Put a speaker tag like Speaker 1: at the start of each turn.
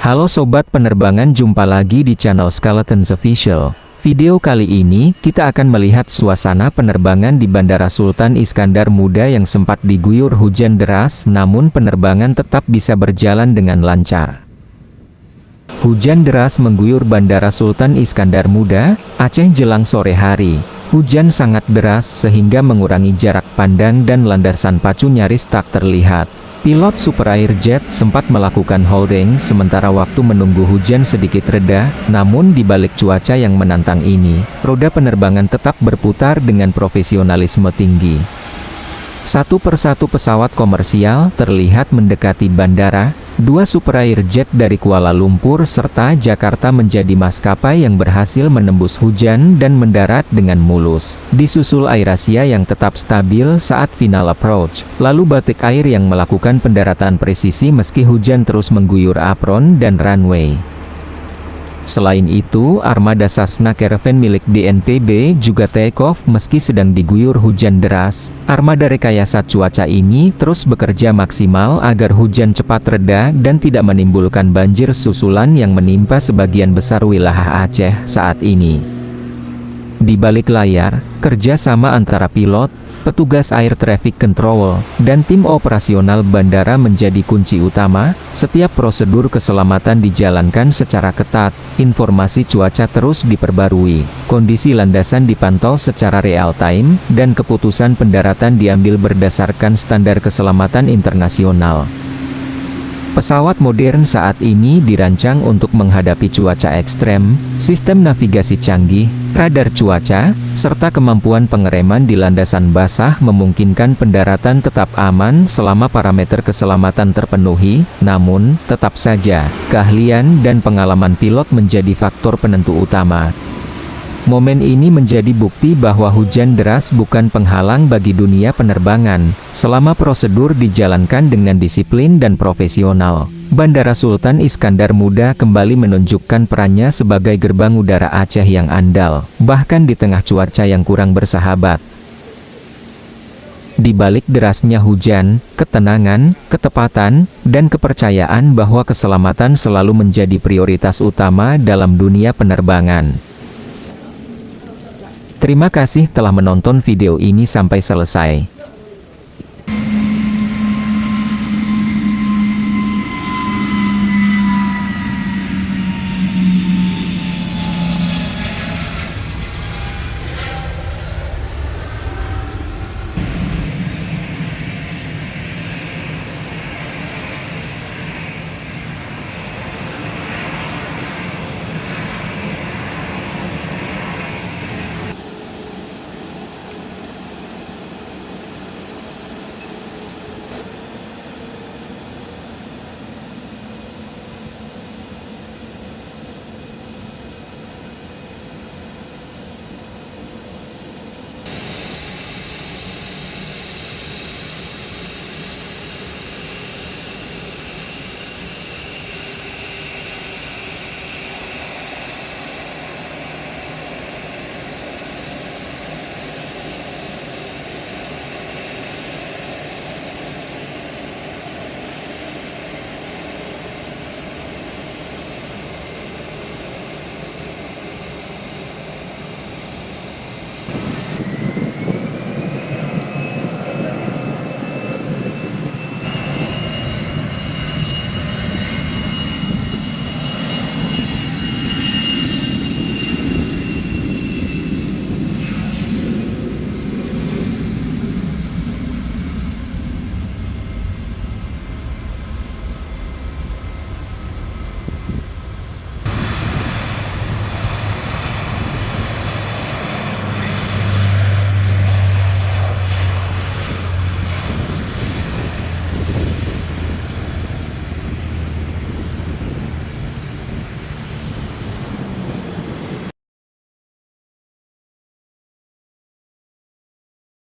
Speaker 1: Halo Sobat Penerbangan, jumpa lagi di channel Skeletons Official. Video kali ini, kita akan melihat suasana penerbangan di Bandara Sultan Iskandar Muda yang sempat diguyur hujan deras, namun penerbangan tetap bisa berjalan dengan lancar. Hujan deras mengguyur Bandara Sultan Iskandar Muda, Aceh jelang sore hari. Hujan sangat deras sehingga mengurangi jarak pandang dan landasan pacu nyaris tak terlihat. Pilot Super Air Jet sempat melakukan holding sementara waktu menunggu hujan sedikit reda, namun di balik cuaca yang menantang ini, roda penerbangan tetap berputar dengan profesionalisme tinggi. Satu persatu pesawat komersial terlihat mendekati bandara. Dua Super Air Jet dari Kuala Lumpur serta Jakarta menjadi maskapai yang berhasil menembus hujan dan mendarat dengan mulus. Disusul AirAsia yang tetap stabil saat final approach, lalu Batik Air yang melakukan pendaratan presisi meski hujan terus mengguyur apron dan runway. Selain itu, armada Cessna Caravan milik BNPB juga take off meski sedang diguyur hujan deras. Armada rekayasa cuaca ini terus bekerja maksimal agar hujan cepat reda dan tidak menimbulkan banjir susulan yang menimpa sebagian besar wilayah Aceh saat ini. Di balik layar, kerjasama antara pilot, petugas air traffic control, dan tim operasional bandara menjadi kunci utama. Setiap prosedur keselamatan dijalankan secara ketat, informasi cuaca terus diperbarui, kondisi landasan dipantau secara real-time, dan keputusan pendaratan diambil berdasarkan standar keselamatan internasional. Pesawat modern saat ini dirancang untuk menghadapi cuaca ekstrem, sistem navigasi canggih, radar cuaca, serta kemampuan pengereman di landasan basah memungkinkan pendaratan tetap aman selama parameter keselamatan terpenuhi. Namun, tetap saja, keahlian dan pengalaman pilot menjadi faktor penentu utama. Momen ini menjadi bukti bahwa hujan deras bukan penghalang bagi dunia penerbangan, selama prosedur dijalankan dengan disiplin dan profesional. Bandara Sultan Iskandar Muda kembali menunjukkan perannya sebagai gerbang udara Aceh yang andal, bahkan di tengah cuaca yang kurang bersahabat. Di balik derasnya hujan, ketenangan, ketepatan, dan kepercayaan bahwa keselamatan selalu menjadi prioritas utama dalam dunia penerbangan. Terima kasih telah menonton video ini sampai selesai.